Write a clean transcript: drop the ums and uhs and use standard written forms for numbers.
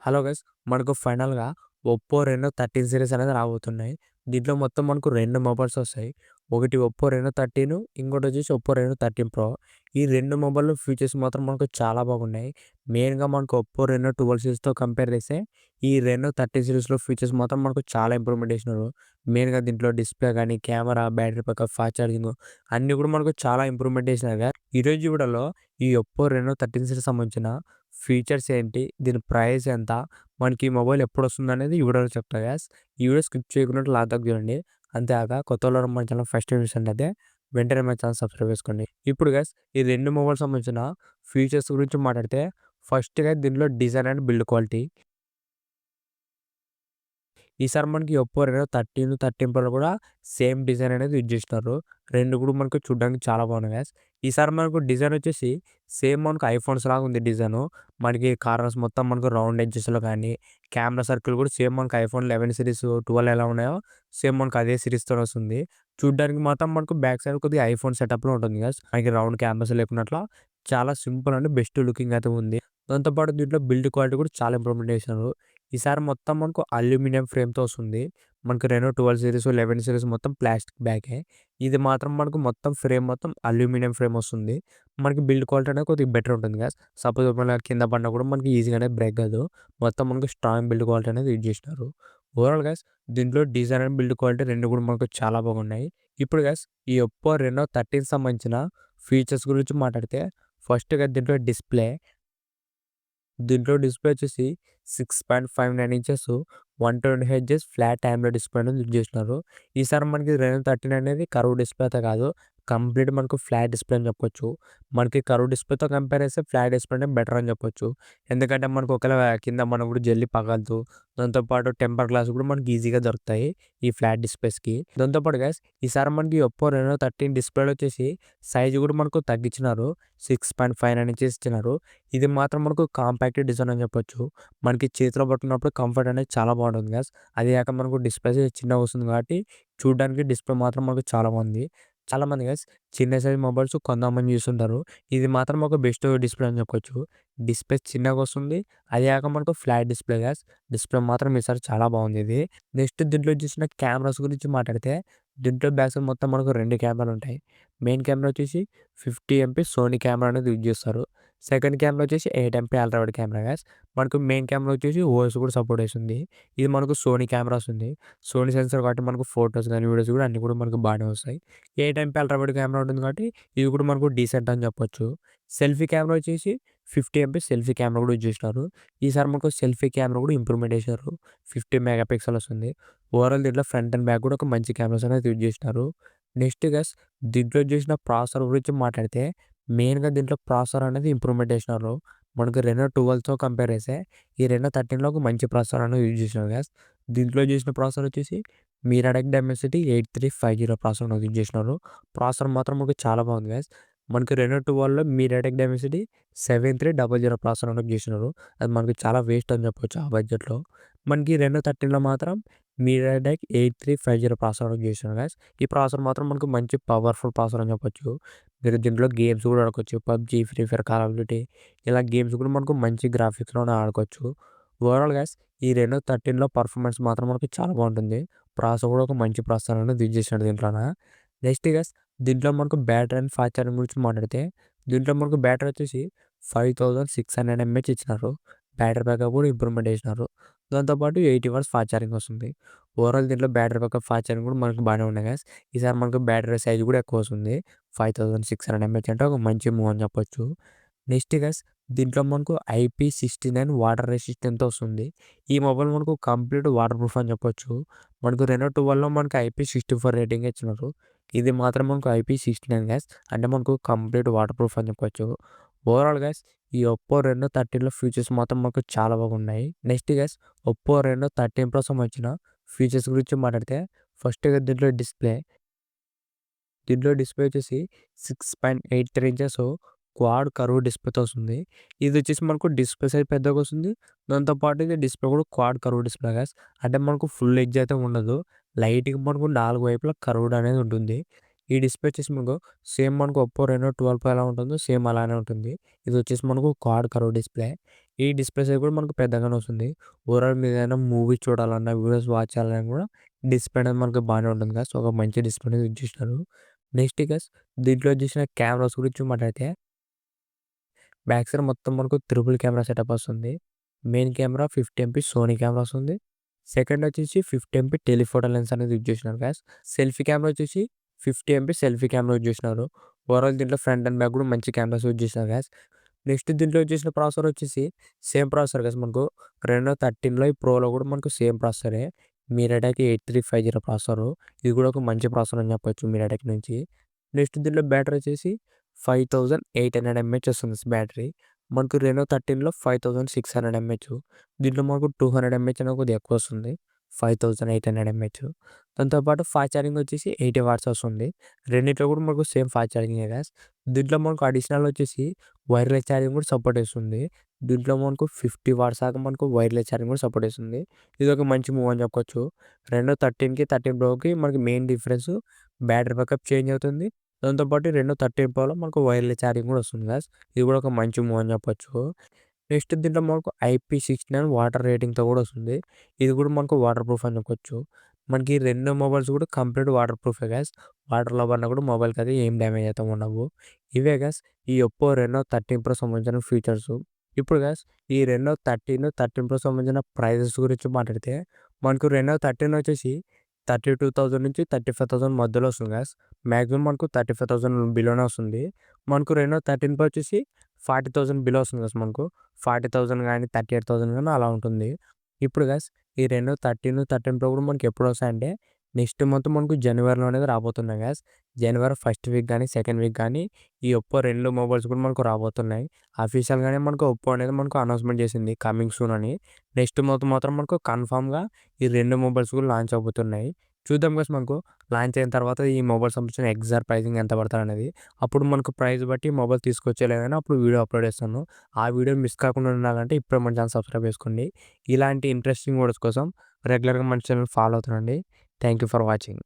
Hello guys! మనకు ఫైనల్‌గా Oppo Reno 13 series అనేది రాబోతున్నాయి. దీంట్లో మొత్తం మనకు 2 మొబైల్స్ వస్తాయి. ఒకటి ఒప్పో రెనో 13 ఇంకోటొచ్చేసి ఒప్పో రెనో 13 ప్రో. ఈ 2 మొబైల్‌లో ఫీచర్స్ మాత్రం మనకు చాలా బాగున్నాయి. మెయిన్‌గా మనకు ఒప్పో రెనో 12 సీరీస్‌తో కంపేర్ చేస్తే ఈ రెనో 13 సీరీస్‌లో ఫీచర్స్ మాత్రం మనకు చాలా ఇంప్రూవ్‌మెంట్ చేసినారు. మెయిన్‌గా దీంట్లో డిస్‌ప్లే గానీ, camera, battery backup, fast charging అన్నీ కూడా మనకు చాలా ఇంప్రూవ్‌మెంట్ చేసినారుగా. ఈరోజు వీడియోలో ఈ ఒప్పో రెనో 13 సీరీస్ సంబంధించిన ఫీచర్స్ ఏంటి? దీని ప్రైస్ ఎంత? మనకి ఈ మొబైల్ ఎప్పుడొస్తుందనేది ఈ వీడియోలో చెప్తా గైస్. ఈ వీడియో స్కిప్ చేయకుండా లాస్ట్ దాకా చూడండి. అంతేకాక కొత్తోళ్ళెవరైనా మన ఛానల్ ఫస్ట్ టైం చూసినట్లయితే వెంటనే మన ఛానల్ సబ్స్క్రైబ్ చేసుకోండి. ఇప్పుడు గైస్ ఈ 2 మొబైల్ సంబంధించిన ఫీచర్స్ గురించి మాట్లాడితే ఫస్ట్‌గా దీంట్లో డిజైన్ అండ్ బిల్డ్ క్వాలిటీ. ఈసారి మనకి ఒప్పో రెనో 13, 13 ప్రోలో కూడా సేమ్ డిజైన్ అనేది యూజ్ చేసినారు. 2 కూడా మనకు చూడడానికి చాలా బాగున్నాయి గైస్. ఈసారి మనకు డిజైన్ వచ్చేసి సేమ్ మనకు ఐఫోన్స్ లాగా ఉంది డిజైను. మనకి కార్నర్స్ మొత్తం మనకు రౌండ్ ఎడ్జెస్‌లో కానీ, కెమెరా సర్కిల్ కూడా సేమ్ మనకు ఐఫోన్ 11 సీరీస్, 12 ఎలా ఉన్నాయో సేమ్ మనకు అదే సీరీస్‌తోనే వస్తుంది. చూడ్డానికి మాత్రం మనకు బ్యాక్ సైడ్ కొద్దిగా ఐఫోన్ సెటప్‌లో ఉంటుంది గైస్. మనకి రౌండ్ కెమెరాస్ లేకున్నట్ల చాలా సింపుల్ అండ్ బెస్ట్ లుకింగ్ అయితే ఉంది. దాంతో పాటు దీంట్లో బిల్డ్ క్వాలిటీ కూడా చాలా ఇంప్రూవ్‌మెంట్ చేసినారు. ఈసారి మొత్తం మనకు అల్యూమినియం ఫ్రేమ్‌తో వస్తుంది. మనకు రెనో 12 సీరీస్, 11 సీరీస్ మొత్తం ప్లాస్టిక్ బ్యాకే. ఇది మాత్రం మనకు మొత్తం ఫ్రేమ్ మొత్తం అల్యూమినియం ఫ్రేమ్ వస్తుంది. మనకి బిల్డ్ క్వాలిటీ అనేది కొద్దిగా బెటర్ ఉంటుంది గైస్. సపోజ్ ఒకవేళ కింద పడినా కూడా మనకి ఈజీగానే బ్రేక్ కాదు. మొత్తం మనకు స్ట్రాంగ్ బిల్డ్ క్వాలిటీ అనేది యూజ్ చేసినారు. ఓవరాల్ గైస్ దీంట్లో డిజైన్ అండ్ బిల్డ్ క్వాలిటీ 2 కూడా మనకు చాలా బాగున్నాయి. ఇప్పుడు గైస్ ఈ ఒప్పో రెనో 13 సంబంధించిన ఫీచర్స్ గురించి మాట్లాడితే ఫస్ట్‌గా దీంట్లో డిస్‌ప్లే వచ్చేసి 6.59 inches 120 hertz flat AMOLED display అనేది యూజ్ చేసినారు. ఈసారి మనకి రెనో 13 అనేది కర్వ్ డిస్‌ప్లే అయితే కాదు. కంప్లీట్ మనకు ఫ్లాట్ డిస్‌ప్లే అని చెప్పొచ్చు. మనకి కర్వ్ డిస్‌ప్లేతో కంపేర్ చేస్తే ఫ్లాట్ డిస్‌ప్లేనే బెటర్ అని చెప్పొచ్చు. ఎందుకంటే మనకు ఒకవేళ కింద మనం కూడా జల్లి పగలదు. దాంతో పాటు టెంపర్ గ్లాస్ కూడా మనకి ఈజీగా దొరుకుతాయి ఈ ఫ్లాట్ డిస్‌ప్లేస్‌కి. దాంతో పాటు గైస్ ఈసారి మనకి ఒప్పో రెనో 13 డిస్‌ప్లేలో వచ్చేసి సైజ్ కూడా మనకు తగ్గించినారు. 6.59 ఇంచెస్ ఇచ్చినారు. ఇది మాత్రం మనకు కాంపాక్ట్ డిజైన్ అని చెప్పొచ్చు. మనకి చేతిలో పట్టుకున్నప్పుడు కంఫర్ట్ అనేది చాలా బాగుంటుంది గైస్. అది కాక మనకు డిస్‌ప్లే చిన్నగా వస్తుంది కాబట్టి చూడడానికి డిస్‌ప్లే మాత్రం మనకు చాలా బాగుంది. చాలామంది గైస్ చిన్న సైజ్ మొబైల్స్ కొందామని చూస్తుంటారు. ఇది మాత్రం ఒక బెస్ట్ డిస్‌ప్లే అని చెప్పొచ్చు. డిస్‌ప్లే చిన్నగా వస్తుంది. అది కాక మనకు ఫ్లాట్ డిస్‌ప్లే గైస్. డిస్‌ప్లే మాత్రం ఈసారి చాలా బాగుంది ఇది. నెక్స్ట్ దీంట్లో చూసిన కెమెరాస్ గురించి మాట్లాడితే దీంట్లో బ్యాక్ సైడ్ మొత్తం మనకు 2 కెమెరాలు ఉంటాయి. మెయిన్ కెమెరా వచ్చేసి 50 ఎంపీ సోనీ కెమెరా అనేది యూజ్ చేస్తారు. సెకండ్ కెమెరా వచ్చేసి 8 MP ultra wide camera guys. మనకు మెయిన్ కెమెరా వచ్చేసి ఓఎస్ కూడా సపోర్ట్ చేస్తుంది. ఇది మనకు సోనీ కెమెరా వస్తుంది. సోనీ సెన్సార్ కాబట్టి మనకు ఫోటోస్ గానీ, వీడియోస్ కూడా అన్నీ కూడా మనకు బాగానే వస్తాయి. 8 ఎంపీ అల్ట్రా వైడ్ కెమెరా ఉంటుంది కాబట్టి ఇది కూడా మనకు డీసెంట్ అని చెప్పొచ్చు. సెల్ఫీ కెమెరా వచ్చేసి 50 ఎంపీ సెల్ఫీ కెమెరా కూడా యూజ్ చేసినారు. ఈసారి మనకు సెల్ఫీ కెమెరా కూడా ఇంప్రూవ్‌మెంట్ చేశారు. 50 మెగా పిక్సెల్ వస్తుంది. ఓవరాల్ దీంట్లో ఫ్రంట్ అండ్ బ్యాక్ కూడా ఒక మంచి కెమెరాస్ అనేది యూజ్ చేసినారు. నెక్స్ట్ గైస్ దీంట్లో చేసిన ప్రాసెసర్ గురించి మాట్లాడితే మెయిన్‌గా దీంట్లో ప్రాసెసర్ అనేది ఇంప్రూవ్‌మెంట్ చేసినారు. మనకు రెనో 12తో కంపేర్ చేస్తే ఈ రెనో 13లో ఒక మంచి ప్రాసెసర్ అనేది యూజ్ చేసినారు గైస్. దీంట్లో చేసిన ప్రాసెసర్ వచ్చేసి మీరాటెక్ డైమెన్సిటీ 8350 ప్రాసెసర్ అనేది యూజ్ చేసినారు. ప్రాసెసర్ మాత్రం మనకు చాలా బాగుంది గైస్. మనకి రెనో 12లో మీరాటెక్ డైమెన్సిటీ 7300 ప్రాసెసర్ అనేది చేసినారు. అది మనకు చాలా వేస్ట్ అని చెప్పొచ్చు ఆ బడ్జెట్‌లో. మనకి రెనో 13లో మాత్రం మీరాటెక్ 8350 ప్రాసెసర్ అనేది చేసినారు గైస్. ఈ ప్రాసెసర్ మాత్రం మనకు మంచి పవర్‌ఫుల్ ప్రాసెసర్ అని చెప్పొచ్చు. మీరు దీంట్లో గేమ్స్ కూడా ఆడుకోవచ్చు. PUBG, free fire, call of duty ఇలా గేమ్స్ కూడా మనకు మంచి గ్రాఫిక్స్‌లోనే ఆడుకోవచ్చు. ఓవరాల్ గైస్ ఈ రెనో 13లో పర్ఫార్మెన్స్ మాత్రం మనకు చాలా బాగుంటుంది. ప్రాసెసర్ కూడా ఒక మంచి ప్రాసెసర్ అనేది యూజ్ చేసినాడు దీంట్లోన. నెక్స్ట్ గైస్ దీంట్లో మనకు బ్యాటరీ అండ్ ఫాస్ట్ ఛార్జింగ్ గురించి మాట్లాడితే దీంట్లో మనకు బ్యాటరీ వచ్చేసి 5600 ఎంఏహెచ్ ఇచ్చినారు. బ్యాటరీ బ్యాకప్ కూడా ఇంప్రూవ్‌మెంట్ చేసినారు. దాంతో పాటు 80 వాట్స్ ఫాస్ట్ ఛార్జింగ్ వస్తుంది. ఓవరాల్ దీంట్లో బ్యాటరీ బ్యాకప్, ఫాస్ట్ ఛార్జింగ్ కూడా మనకు బాగానే ఉన్నాయి గైస్. ఈసారి మనకు బ్యాటరీ సైజ్ కూడా ఎక్కువ వస్తుంది. 5600 ఎంఏహెచ్ అంటే ఒక మంచి మూవ్ అని చెప్పొచ్చు. నెక్స్ట్ గైస్ దీంట్లో మనకు IP69 వాటర్ రెసిస్టెంట్‌తో వస్తుంది. ఈ మొబైల్ మనకు కంప్లీట్ వాటర్ ప్రూఫ్ అని చెప్పొచ్చు. మనకు రెనో 12లో మనకు IP64 రేటింగ్ ఇచ్చినారు. ఇది మాత్రం మనకు IP69 గైస్. అంటే మనకు కంప్లీట్ వాటర్ ప్రూఫ్ అని చెప్పొచ్చు. ఓవరాల్ గైస్ ఈ ఒప్పో రెనో 13లో ఫీచర్స్ మాత్రం మనకు చాలా బాగున్నాయి. Next guys Oppo Reno 13 pro సంబంధించిన ఫీచర్స్ గురించి మాట్లాడితే ఫస్ట్‌గా దీంట్లో డిస్ప్లే వచ్చేసి 6.83 ఇంచెస్ క్వాడ్ కర్వ్ డిస్ప్లేతో వస్తుంది. ఇది వచ్చేసి మనకు డిస్ప్లే సైజ్ పెద్దగా వస్తుంది. దాంతో పాటు ఇది డిస్ప్లే కూడా క్వాడ్ కర్వ్ డిస్ప్లే గైస్. అంటే మనకు ఫుల్ ఎడ్జ్ అయితే ఉండదు. లైట్‌గా మనకు 4 వైపులా కర్వ్డ్ అనేది ఉంటుంది. ఈ డిస్ప్లే వచ్చేసి మనకు సేమ్ మనకు ఒప్పో రెనో 12 ప్రో ఎలా ఉంటుందో సేమ్ అలానే ఉంటుంది. ఇది వచ్చేసి మనకు క్వాడ్ కర్వ్ డిస్ప్లే. ఈ డిస్ప్లే సైజ్ కూడా మనకు పెద్దగానే వస్తుంది. ఓవరాల్ మీరు ఏదైనా మూవీ చూడాలన్నా, వీడియోస్ వాచ్ చేయాలన్నా కూడా డిస్ప్లే అనేది మనకు బానే ఉంటుంది గాయ్స్. ఒక మంచి డిస్ప్లే అనేది యూజ్ చేసినారు. నెక్స్ట్ గాయ్స్ దీంట్లో చేసిన కెమెరాస్ గురించి మాట్లాడితే బ్యాక్ సైడ్ మొత్తం మనకు త్రిబుల్ కెమెరా సెటప్ వస్తుంది. Main camera 50 MP Sony camera వస్తుంది. సెకండ్ వచ్చేసి 50 ఎంపీ టెలిఫోటో లెన్స్ అనేది యూజ్ చేసినారు గాయ్స్. సెల్ఫీ కెమెరా వచ్చేసి 50 ఎంపీ సెల్ఫీ కెమెరా యూజ్ చేసినారు. ఓవరాల్ దీంట్లో ఫ్రంట్ అండ్ బ్యాక్ కూడా మంచి కెమెరాస్ యూజ్ చేసినారు గాయ్స్. నెక్స్ట్ దీంట్లో యూజ్ చేసిన ప్రాసెసర్ వచ్చేసి సేమ్ ప్రాసెసర్ గాయ్స్. మనకు రెనో 13లో ఈ ప్రోలో కూడా మనకు సేమ్ ప్రాసెసరే. MediaTek 8350 processor. ఇది కూడా ఒక మంచి ప్రాసెసర్ అని చెప్పొచ్చు మీడియాటెక్ నుంచి. నెక్స్ట్ దీంట్లో బ్యాటరీ వచ్చేసి 5800 ఎంహెచ్ వస్తుంది బ్యాటరీ. మనకు రెనో 13లో 5600 ఎంహెచ్. దీంట్లో మనకు 200 ఎంహెచ్ అనేది కొద్దిగా ఎక్కువ వస్తుంది. 5800 ఎంహెచ్. దాంతో పాటు ఫాస్ట్ ఛార్జింగ్ వచ్చేసి 80 వాట్స్ వస్తుంది. రెండిట్లో కూడా మనకు సేమ్ ఫాస్ట్ ఛార్జింగే గాయ్స్. దీంట్లో మనకు అడిషనల్ వచ్చేసి వైర్లెస్ ఛార్జింగ్ కూడా సపోర్ట్ చేస్తుంది. దీంట్లో మనకు 50 వాట్స్ దాకా మనకు వైర్లెస్ ఛార్జింగ్ కూడా సపోర్ట్ చేస్తుంది. ఇది ఒక మంచి మూవ్ అని చెప్పొచ్చు. రెనో 13కి 13 ప్రోకి మనకి main difference battery backup change అవుతుంది. దాంతో పాటు రెనో 13 ప్రోలో మనకు వైర్లెస్ ఛార్జింగ్ కూడా వస్తుంది గాయ్స్. ఇది కూడా ఒక మంచి మూవ్ అని చెప్పొచ్చు. నెక్స్ట్ దీంట్లో మనకు IP69 వాటర్ రేటింగ్‌తో కూడా వస్తుంది. ఇది కూడా మనకు వాటర్ ప్రూఫ్ అని చెప్పొచ్చు. మనకి 2 మొబైల్స్ కూడా కంప్లీట్ వాటర్ ప్రూఫే గాయ్స్. వాటర్‌లో పడినా కూడా మొబైల్‌కి అది ఏం డ్యామేజ్ అయితే ఉండవు. ఇవే గాయ్స్ ఈ ఒప్పో రెనో 13 ప్రో సంబంధించిన ఫీచర్స్. ఇప్పుడు గాయ్స్ ఈ రెనో 13 ప్రో సంబంధించిన ప్రైజెస్ గురించి మాట్లాడితే మనకు రెనో 13 వచ్చేసి 32,000 నుంచి 35,000 మధ్యలో వస్తుంది గాయ్స్. మాక్సిమం మనకు 35,000 బిలోనే వస్తుంది. మనకు రెనో 13 ప్రో వచ్చేసి 40,000 బిలో వస్తుంది గాయ్స్ మనకు. 40,000 గానీ 38,000 గానీ అలా ఉంటుంది. ఇప్పుడు గాయ్స్ ఈ రెనో 13 ప్రో కూడా మనకి ఎప్పుడొస్తాయంటే నెక్స్ట్ మంత్ మనకు జనవరిలో అనేది రాబోతున్నాయి గాయ్స్. జనవరి ఫస్ట్ వీక్ గానీ, సెకండ్ వీక్ గానీ ఈ ఒప్పో 2 మొబైల్స్ కూడా మనకు రాబోతున్నాయి. అఫీషియల్‌గానే మనకు ఒప్పో అనేది మనకు అనౌన్స్‌మెంట్ చేసింది కమింగ్ సూన్ అని. నెక్స్ట్ మంత్ మాత్రం మనకు కన్ఫర్మ్‌గా ఈ 2 మొబైల్స్ కూడా లాంచ్ అవబోతున్నాయి. చూద్దాం గాయ్స్ మనకు లాంచ్ అయిన తర్వాత ఈ మొబైల్ సంబంధించిన ఎగ్జాక్ట్ ప్రైసింగ్ ఎంత పడతదనేది. అప్పుడు మనకు ప్రైస్ బట్టి మొబైల్ తీసుకొచ్చా లేదని అప్పుడు వీడియో అప్లోడ్ చేస్తాను. ఆ వీడియో మిస్ కాకుండా ఉండాలంటే ఇప్పుడే మన ఛానల్ సబ్స్క్రైబ్ చేసుకోండి. ఇలాంటి ఇంట్రెస్టింగ్ వీడియోస్ కోసం రెగ్యులర్‌గా మన ఛానల్ ఫాలో అవుతుండండి. Thank you for watching.